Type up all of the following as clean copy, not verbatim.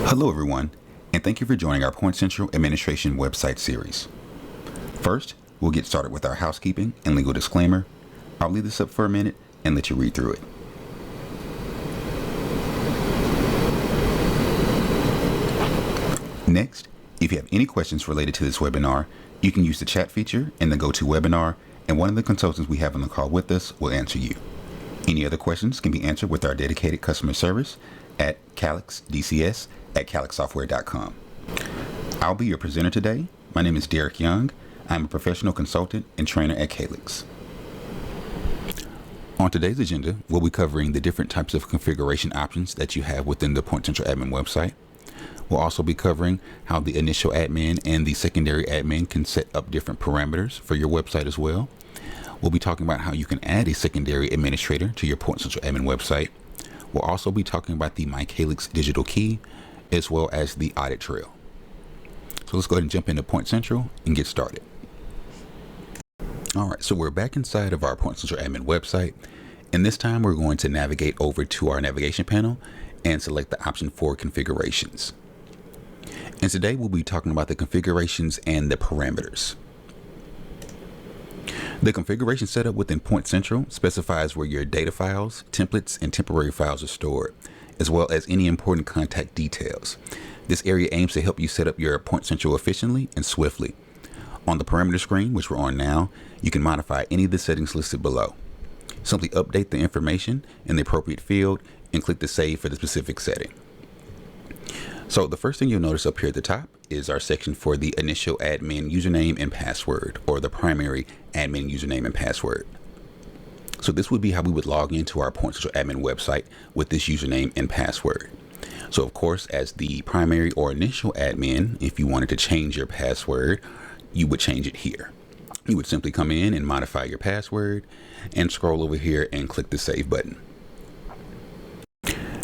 Hello everyone, and thank you for joining our PointCentral Administration website series. First, we'll get started with our housekeeping and legal disclaimer. I'll leave this up for a minute and let you read through it. Next, if you have any questions related to this webinar, you can use the chat feature in the GoToWebinar, and one of the consultants we have on the call with us will answer you. Any other questions can be answered with our dedicated customer service at mycalyxdcs@calyxsoftware.com. I'll be your presenter today. My name is Derek Young. I'm a professional consultant and trainer at Calyx. On today's agenda, we'll be covering the different types of configuration options that you have within the PointCentral admin website. We'll also be covering how the initial admin and the secondary admin can set up different parameters for your website as well. We'll be talking about how you can add a secondary administrator to your PointCentral admin website. We'll also be talking about the Mycalyx Digital Key, as well as the Audit Trail. So let's go ahead and jump into PointCentral and get started. All right, so we're back inside of our PointCentral admin website, and this time we're going to navigate over to our navigation panel and select the option for configurations. And today we'll be talking about the configurations and the parameters. The configuration setup within PointCentral specifies where your data files, templates, and temporary files are stored, as well as any important contact details. This area aims to help you set up your PointCentral efficiently and swiftly. On the parameter screen, which we're on now, you can modify any of the settings listed below. Simply update the information in the appropriate field and click the save for the specific setting. So the first thing you'll notice up here at the top is our section for the initial admin username and password, or the primary admin username and password. So this would be how we would log into our PointCentral admin website with this username and password. So of course, as the primary or initial admin, if you wanted to change your password, you would change it here. You would simply come in and modify your password and scroll over here and click the save button.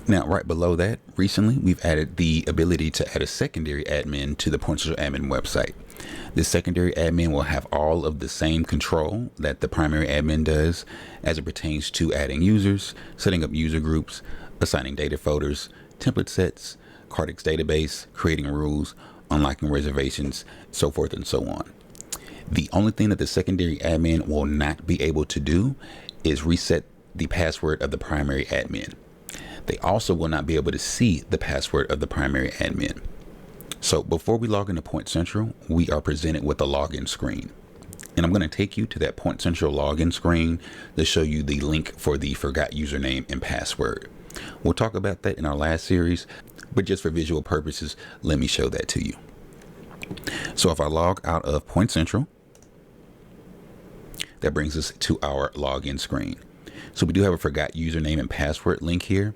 Now, right below that, recently we've added the ability to add a secondary admin to the PointCentral admin website. This secondary admin will have all of the same control that the primary admin does as it pertains to adding users, setting up user groups, assigning data folders, template sets, Cartix database, creating rules, unlocking reservations, so forth and so on. The only thing that the secondary admin will not be able to do is reset the password of the primary admin. They also will not be able to see the password of the primary admin. So before we log into PointCentral, we are presented with a login screen. And I'm going to take you to that PointCentral login screen to show you the link for the forgot username and password. We'll talk about that in our last series, but just for visual purposes, let me show that to you. So if I log out of PointCentral, that brings us to our login screen. So we do have a forgot username and password link here.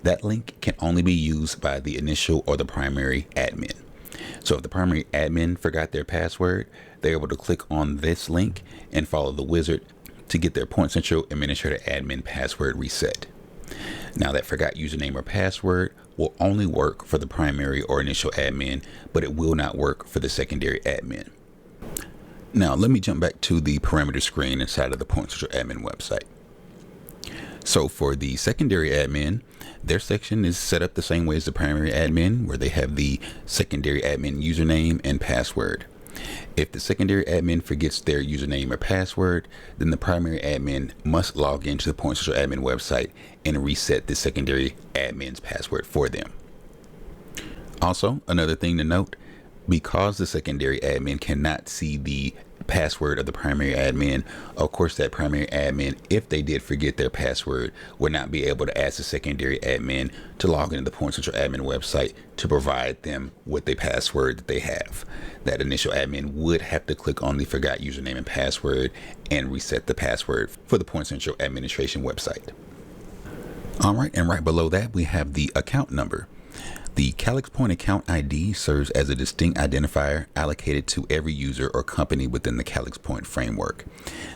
That link can only be used by the initial or the primary admin. So if the primary admin forgot their password, they're able to click on this link and follow the wizard to get their PointCentral administrator admin password reset. Now that forgot username or password will only work for the primary or initial admin, but it will not work for the secondary admin. Now let me jump back to the parameter screen inside of the PointCentral admin website. So for the secondary admin, their section is set up the same way as the primary admin, where they have the secondary admin username and password. If the secondary admin forgets their username or password, then the primary admin must log into the PointCentral admin website and reset the secondary admin's password for them. Also, another thing to note, because the secondary admin cannot see the password of the primary admin, of course that primary admin, if they did forget their password, would not be able to ask the secondary admin to log into the PointCentral admin website to provide them with a password that they have. That initial admin would have to click on the forgot username and password and reset the password for the PointCentral administration website. All right, and right below that we have the account number. The Calyx Point account ID serves as a distinct identifier allocated to every user or company within the Calyx Point framework.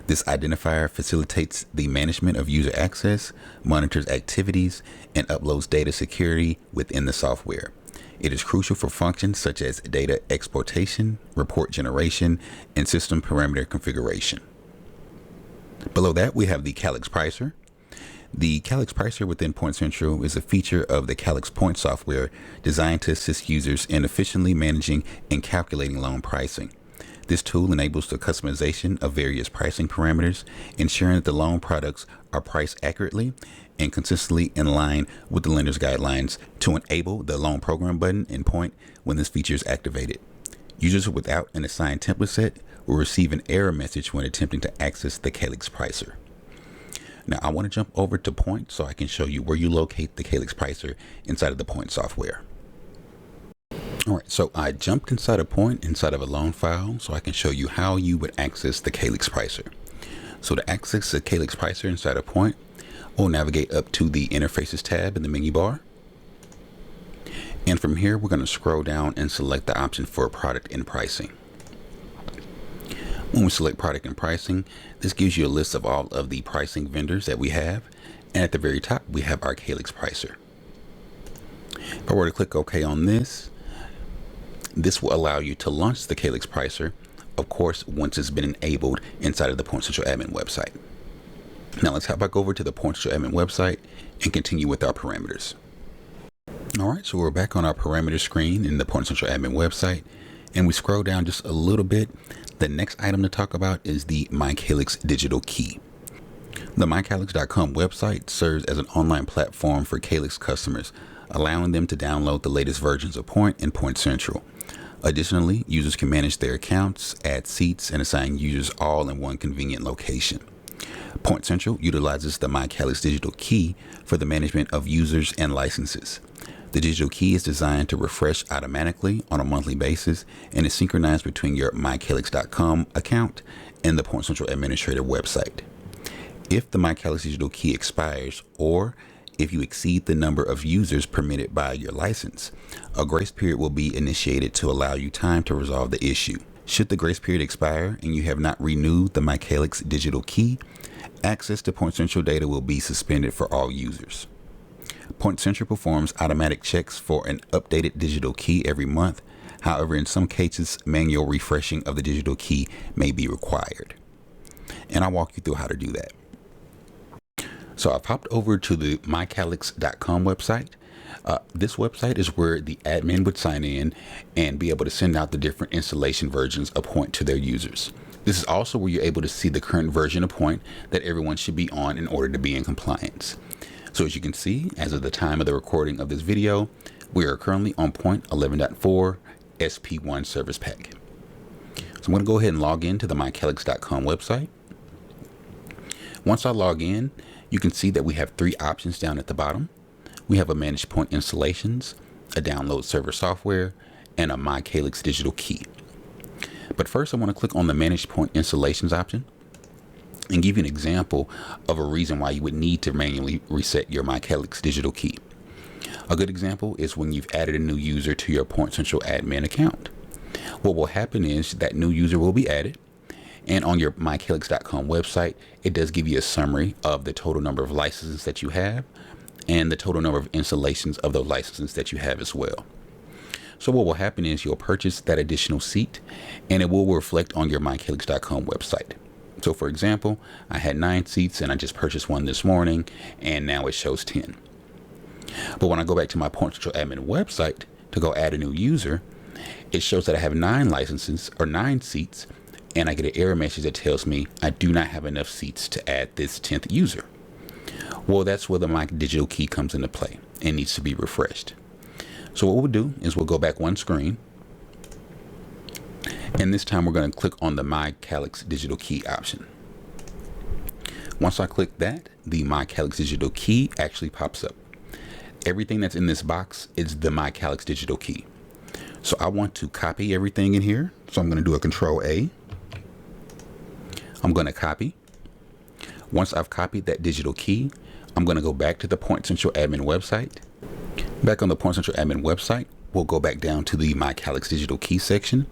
This identifier facilitates the management of user access, monitors activities, and uploads data security within the software. It is crucial for functions such as data exportation, report generation, and system parameter configuration. Below that, we have the Calyx Pricer. The Calyx Pricer within PointCentral is a feature of the Calyx Point software designed to assist users in efficiently managing and calculating loan pricing. This tool enables the customization of various pricing parameters, ensuring that the loan products are priced accurately and consistently in line with the lender's guidelines to enable the loan program button in Point when this feature is activated. Users without an assigned template set will receive an error message when attempting to access the Calyx Pricer. Now I want to jump over to Point so I can show you where you locate the Calyx Pricer inside of the Point software. All right, so I jumped inside of Point inside of a loan file so I can show you how you would access the Calyx Pricer. So to access the Calyx Pricer inside of Point, we'll navigate up to the Interfaces tab in the menu bar. And from here, we're going to scroll down and select the option for Product and Pricing. When we select Product and Pricing, this gives you a list of all of the pricing vendors that we have. And at the very top, we have our Calyx Pricer. If I were to click OK on this, this will allow you to launch the Calyx Pricer, of course, once it's been enabled inside of the PointCentral admin website. Now let's hop back over to the PointCentral admin website and continue with our parameters. All right, so we're back on our parameter screen in the PointCentral admin website, and we scroll down just a little bit. The next item to talk about is the Mycalyx Digital Key. The Mycalyx.com website serves as an online platform for Calyx customers, allowing them to download the latest versions of Point and PointCentral. Additionally, users can manage their accounts, add seats, and assign users all in one convenient location. PointCentral utilizes the Mycalyx Digital Key for the management of users and licenses. The digital key is designed to refresh automatically on a monthly basis and is synchronized between your Mycalyx.com account and the PointCentral administrator website. If the Mycalyx Digital Key expires, or if you exceed the number of users permitted by your license, a grace period will be initiated to allow you time to resolve the issue. Should the grace period expire and you have not renewed the Mycalyx Digital Key, access to PointCentral data will be suspended for all users. PointCentral performs automatic checks for an updated digital key every month. However, in some cases, manual refreshing of the digital key may be required. And I'll walk you through how to do that. So I popped over to the mycalyx.com website. This website is where the admin would sign in and be able to send out the different installation versions of Point to their users. This is also where you're able to see the current version of Point that everyone should be on in order to be in compliance. So as you can see, as of the time of the recording of this video, we are currently on Point 11.4 SP1 Service Pack. So I'm going to go ahead and log into the mycalyx.com website. Once I log in, you can see that we have three options down at the bottom. We have a Manage Point Installations, a Download Server Software, and a Mycalyx Digital Key. But first I want to click on the Manage Point Installations option and give you an example of a reason why you would need to manually reset your Mycalyx Digital Key. A good example is when you've added a new user to your PointCentral admin account. What will happen is that new user will be added, and on your mycalyx.com website, it does give you a summary of the total number of licenses that you have and the total number of installations of those licenses that you have as well. So what will happen is you'll purchase that additional seat and it will reflect on your mycalyx.com website. So for example, I had 9 seats and I just purchased one this morning and now it shows 10. But when I go back to my PointCentral admin website to go add a new user, it shows that I have 9 licenses or 9 seats, and I get an error message that tells me I do not have enough seats to add this 10th user. Well, that's where the My Digital Key comes into play and needs to be refreshed. So what we'll do is we'll go back one screen, and this time we're going to click on the Mycalyx Digital Key option. Once I click that, the Mycalyx Digital Key actually pops up. Everything that's in this box is the Mycalyx Digital Key. So I want to copy everything in here. So I'm going to do a Control A. I'm going to copy. Once I've copied that digital key, I'm going to go back to the PointCentral admin website. Back on the PointCentral admin website, we'll go back down to the Mycalyx Digital Key section.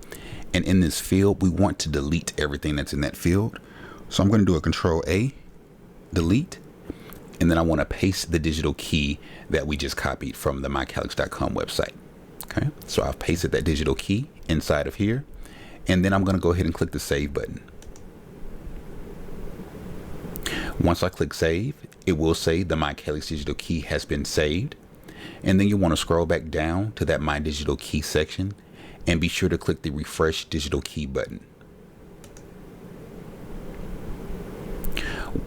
And in this field, we want to delete everything that's in that field. So I'm going to do a Control A, delete, and then I want to paste the digital key that we just copied from the mycalyx.com website. Okay, so I've pasted that digital key inside of here, and then I'm going to go ahead and click the Save button. Once I click Save, it will say the Mycalyx Digital Key has been saved. And then you want to scroll back down to that My Digital Key section and be sure to click the Refresh Digital Key button.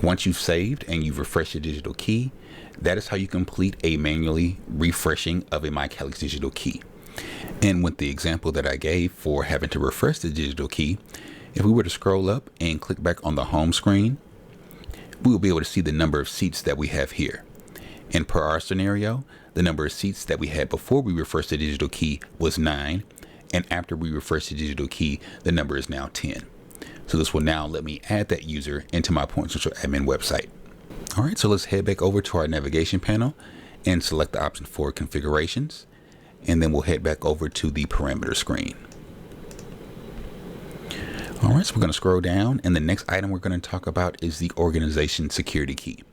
Once you've saved and you've refreshed your digital key, that is how you complete a manually refreshing of a Mycalyx Digital Key. And with the example that I gave for having to refresh the digital key, if we were to scroll up and click back on the home screen, we will be able to see the number of seats that we have here. And per our scenario, the number of seats that we had before we refreshed the digital key was 9. And after we refresh the digital key, the number is now 10. So this will now let me add that user into my PointCentral admin website. All right, so let's head back over to our navigation panel and select the option for configurations. And then we'll head back over to the parameter screen. All right, so we're going to scroll down, and the next item we're going to talk about is the organization security key.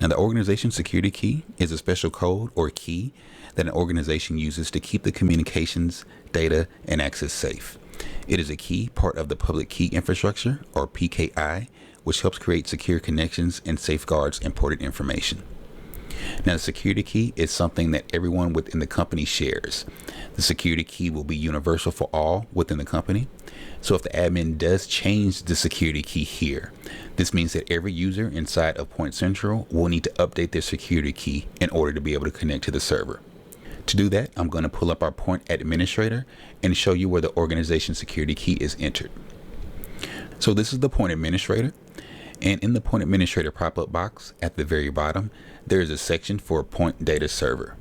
Now, the organization security key is a special code or key that an organization uses to keep the communications, data, and access safe. It is a key part of the public key infrastructure, or PKI, which helps create secure connections and safeguards important information. Now, the security key is something that everyone within the company shares. The security key will be universal for all within the company. So if the admin does change the security key here, this means that every user inside of PointCentral will need to update their security key in order to be able to connect to the server. To do that, I'm going to pull up our Point Administrator and show you where the organization security key is entered. So this is the Point Administrator. And in the Point Administrator pop-up box at the very bottom, there is a section for Point Data Server.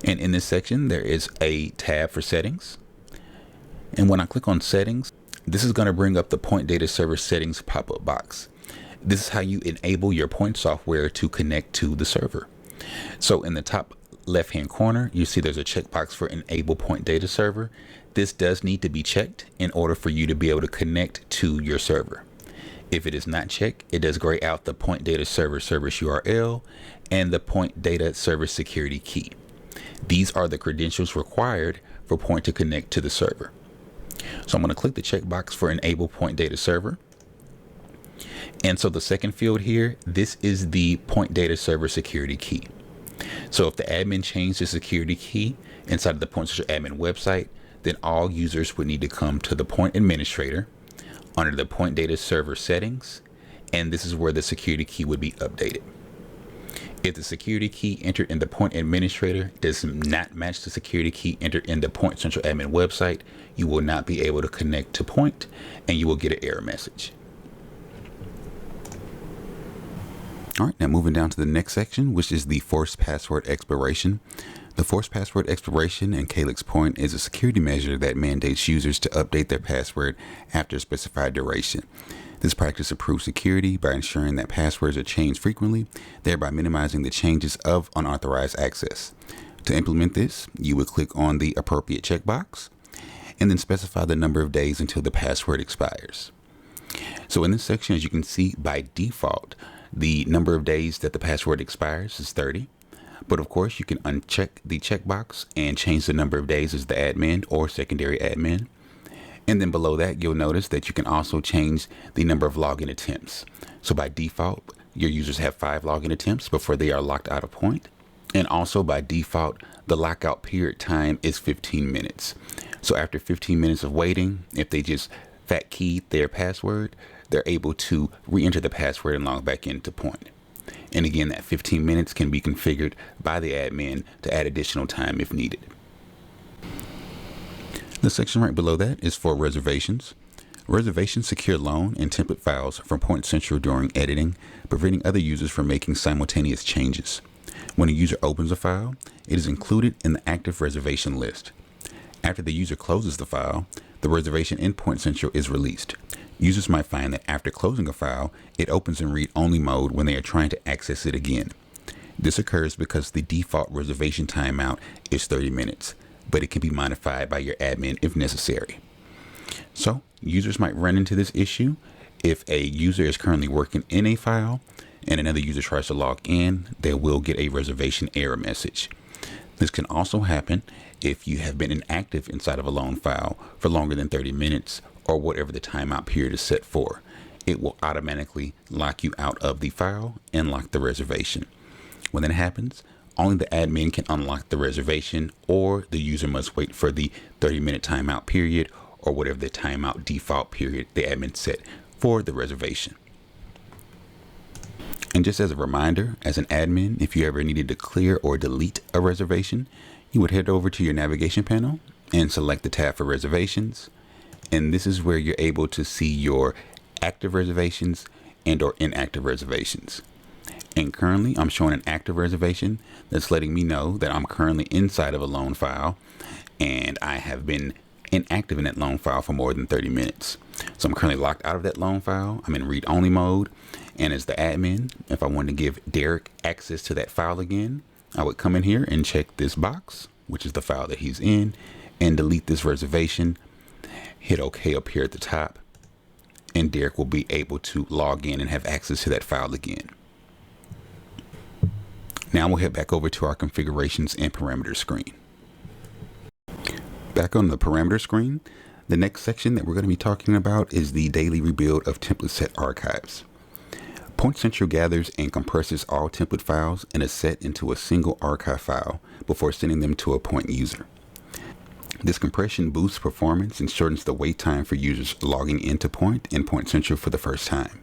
And in this section, there is a tab for settings. And when I click on settings, this is going to bring up the Point Data Server settings pop-up box. This is how you enable your Point software to connect to the server. So in the top left-hand corner, you see there's a checkbox for Enable Point Data Server. This does need to be checked in order for you to be able to connect to your server. If it is not checked, it does gray out the Point Data Server service URL and the Point Data Server security key. These are the credentials required for Point to connect to the server. So I'm going to click the checkbox for Enable Point Data Server. And so the second field here, this is the Point Data Server security key. So if the admin changed the security key inside of the PointCentral admin website, then all users would need to come to the Point Administrator under the Point Data Server settings, and this is where the security key would be updated. If the security key entered in the Point Administrator does not match the security key entered in the PointCentral admin website, you will not be able to connect to Point, and you will get an error message. All right, now moving down to the next section, which is the forced password expiration. The forced password expiration in Calyx Point is a security measure that mandates users to update their password after a specified duration. This practice improves security by ensuring that passwords are changed frequently, thereby minimizing the changes of unauthorized access. To implement this, you would click on the appropriate checkbox and then specify the number of days until the password expires. So in this section, as you can see, by default, the number of days that the password expires is 30. But of course, you can uncheck the checkbox and change the number of days as the admin or secondary admin. And then below that, you'll notice that you can also change the number of login attempts. So by default, your users have 5 login attempts before they are locked out of Point. And also by default, the lockout period time is 15 minutes. So after 15 minutes of waiting, if they just fat keyed their password, they're able to re-enter the password and log back into Point. And again, that 15 minutes can be configured by the admin to add additional time if needed. The section right below that is for reservations. Reservations secure loan and template files from PointCentral during editing, preventing other users from making simultaneous changes. When a user opens a file, it is included in the active reservation list. After the user closes the file, the reservation in PointCentral is released. Users might find that after closing a file, it opens in read-only mode when they are trying to access it again. This occurs because the default reservation timeout is 30 minutes, but it can be modified by your admin if necessary. So, users might run into this issue if a user is currently working in a file and another user tries to log in. They will get a reservation error message. This can also happen if you have been inactive inside of a loan file for longer than 30 minutes or whatever the timeout period is set for. it will automatically lock you out of the file and lock the reservation. When that happens, only the admin can unlock the reservation, or the user must wait for the 30-minute timeout period or whatever the timeout default period the admin set for the reservation. And just as a reminder, as an admin, if you ever needed to clear or delete a reservation, you would head over to your navigation panel and select the tab for reservations. And this is where you're able to see your active reservations and or inactive reservations. And currently I'm showing an active reservation that's letting me know that I'm currently inside of a loan file and I have been inactive in that loan file for more than 30 minutes. So I'm currently locked out of that loan file. I'm in read-only mode. And as the admin, if I wanted to give Derek access to that file again, I would come in here and check this box, which is the file that he's in, and delete this reservation. Hit OK up here at the top, and Derek will be able to log in and have access to that file again. Now we'll head back over to our configurations and parameters screen. Back on the parameter screen, the next section that we're going to be talking about is the daily rebuild of template set archives. PointCentral gathers and compresses all template files in a set into a single archive file before sending them to a Point user. This compression boosts performance and shortens the wait time for users logging into Point and PointCentral for the first time.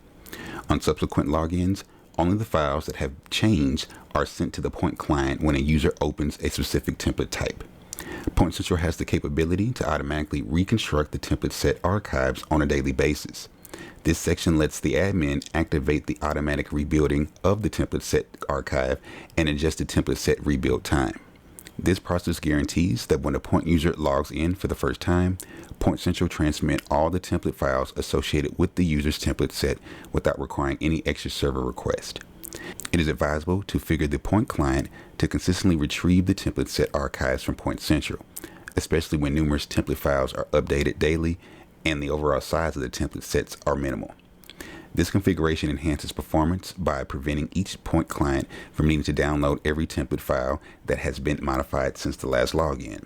On subsequent logins, only the files that have changed are sent to the Point client when a user opens a specific template type. PointCentral has the capability to automatically reconstruct the template set archives on a daily basis. This section lets the admin activate the automatic rebuilding of the template set archive and adjust the template set rebuild time. This process guarantees that when a Point user logs in for the first time, PointCentral transmit all the template files associated with the user's template set without requiring any extra server request. It is advisable to configure the Point client to consistently retrieve the template set archives from PointCentral, especially when numerous template files are updated daily and the overall size of the template sets are minimal. This configuration enhances performance by preventing each Point client from needing to download every template file that has been modified since the last login.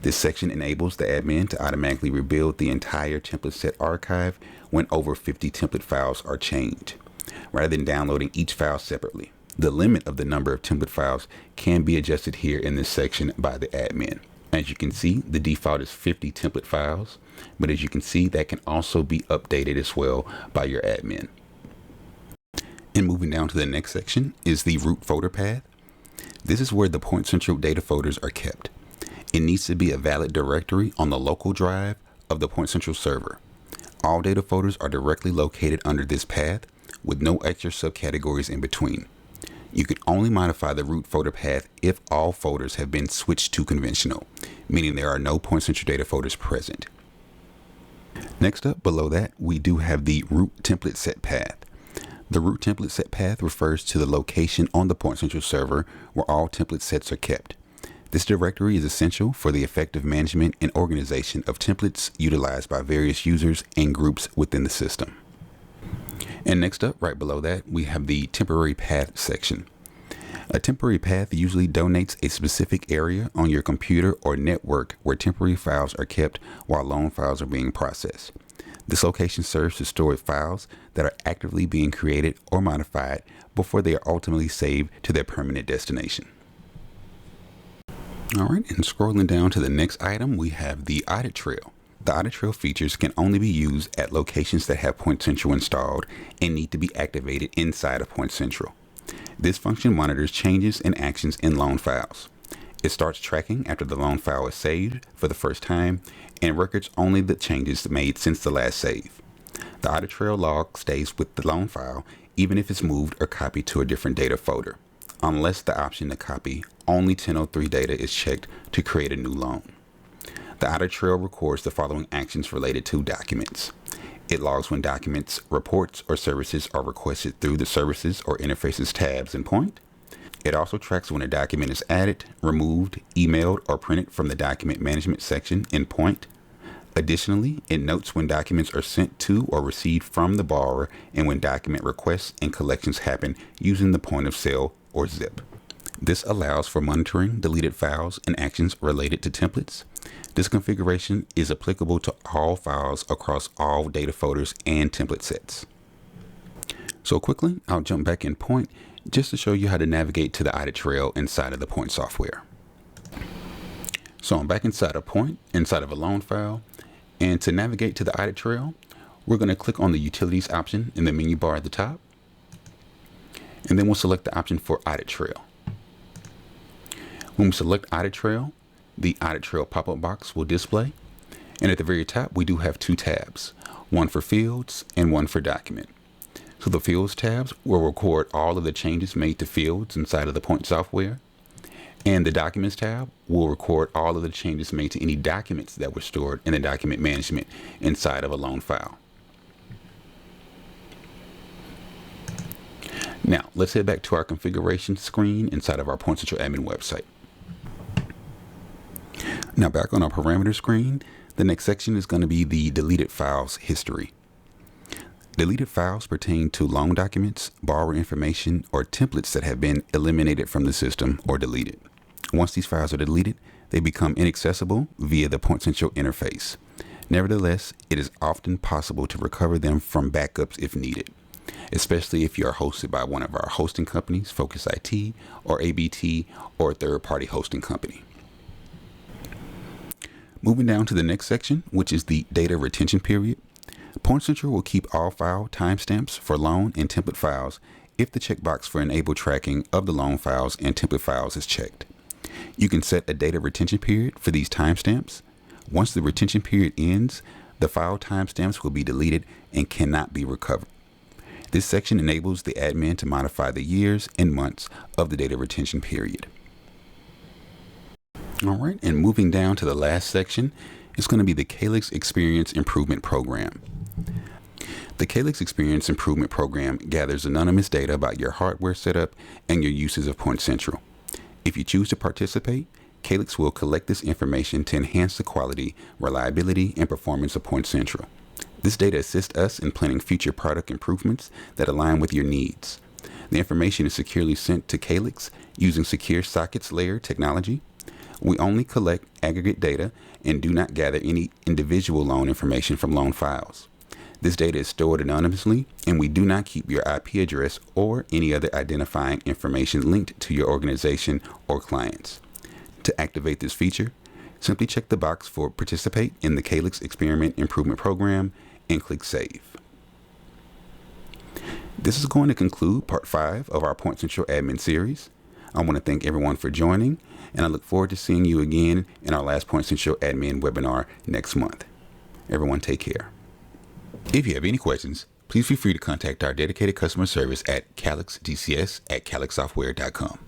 This section enables the admin to automatically rebuild the entire template set archive when over 50 template files are changed, rather than downloading each file separately. The limit of the number of template files can be adjusted here in this section by the admin. As you can see, the default is 50 template files, but as you can see, that can also be updated as well by your admin. And moving down to the next section is the root folder path. This is where the PointCentral data folders are kept. It needs to be a valid directory on the local drive of the PointCentral server. All data folders are directly located under this path with no extra subcategories in between. You can only modify the root folder path if all folders have been switched to conventional, meaning there are no PointCentral data folders present. Next up, below that, we do have the root template set path. The root template set path refers to the location on the PointCentral server where all template sets are kept. This directory is essential for the effective management and organization of templates utilized by various users and groups within the system. And next up, right below that, we have the temporary path section. A temporary path usually donates a specific area on your computer or network where temporary files are kept while loan files are being processed. This location serves to store files that are actively being created or modified before they are ultimately saved to their permanent destination. All right, and scrolling down to the next item, we have the Audit Trail. The Audit Trail features can only be used at locations that have PointCentral installed and need to be activated inside of PointCentral. This function monitors changes and actions in loan files. It starts tracking after the loan file is saved for the first time and records only the changes made since the last save. The Audit Trail log stays with the loan file even if it's moved or copied to a different data folder, unless the option to copy only 1003 data is checked to create a new loan. The Audit Trail records the following actions related to documents. It logs when documents, reports, or services are requested through the Services or Interfaces tabs in Point. It also tracks when a document is added, removed, emailed, or printed from the Document Management section in Point. Additionally, it notes when documents are sent to or received from the borrower and when document requests and collections happen using the point of sale or ZIP. This allows for monitoring deleted files and actions related to templates. This configuration is applicable to all files across all data folders and template sets. So quickly, I'll jump back in Point just to show you how to navigate to the Audit Trail inside of the Point software. So I'm back inside of Point, inside of a loan file, and to navigate to the Audit Trail, we're going to click on the Utilities option in the menu bar at the top, and then we'll select the option for Audit Trail. When we select Audit Trail, the Audit Trail pop-up box will display, and at the very top we do have two tabs, one for Fields and one for Document. So the Fields tabs will record all of the changes made to fields inside of the Point software, and the Documents tab will record all of the changes made to any documents that were stored in the document management inside of a loan file. Now let's head back to our configuration screen inside of our PointCentral admin website. Now back on our parameter screen, the next section is going to be the deleted files history. Deleted files pertain to loan documents, borrower information, or templates that have been eliminated from the system or deleted. Once these files are deleted, they become inaccessible via the PointCentral interface. Nevertheless, it is often possible to recover them from backups if needed, especially if you are hosted by one of our hosting companies, Focus IT, or ABT, or a third-party hosting company. Moving down to the next section, which is the data retention period. PointCentral will keep all file timestamps for loan and template files if the checkbox for enable tracking of the loan files and template files is checked. You can set a data retention period for these timestamps. Once the retention period ends, the file timestamps will be deleted and cannot be recovered. This section enables the admin to modify the years and months of the data retention period. All right, and moving down to the last section, it's going to be the Mycalyx Experience Improvement Program. The Mycalyx Experience Improvement Program gathers anonymous data about your hardware setup and your uses of PointCentral. If you choose to participate, Mycalyx will collect this information to enhance the quality, reliability, and performance of PointCentral. This data assists us in planning future product improvements that align with your needs. The information is securely sent to Mycalyx using secure sockets layer technology. We only collect aggregate data and do not gather any individual loan information from loan files. This data is stored anonymously, and we do not keep your IP address or any other identifying information linked to your organization or clients. To activate this feature, simply check the box for Participate in the Mycalyx Experiment Improvement Program and click Save. This is going to conclude part 5 of our PointCentral admin series. I want to thank everyone for joining, and I look forward to seeing you again in our last PointCentral admin webinar next month. Everyone take care. If you have any questions, please feel free to contact our dedicated customer service at calyxdcs@calyxsoftware.com.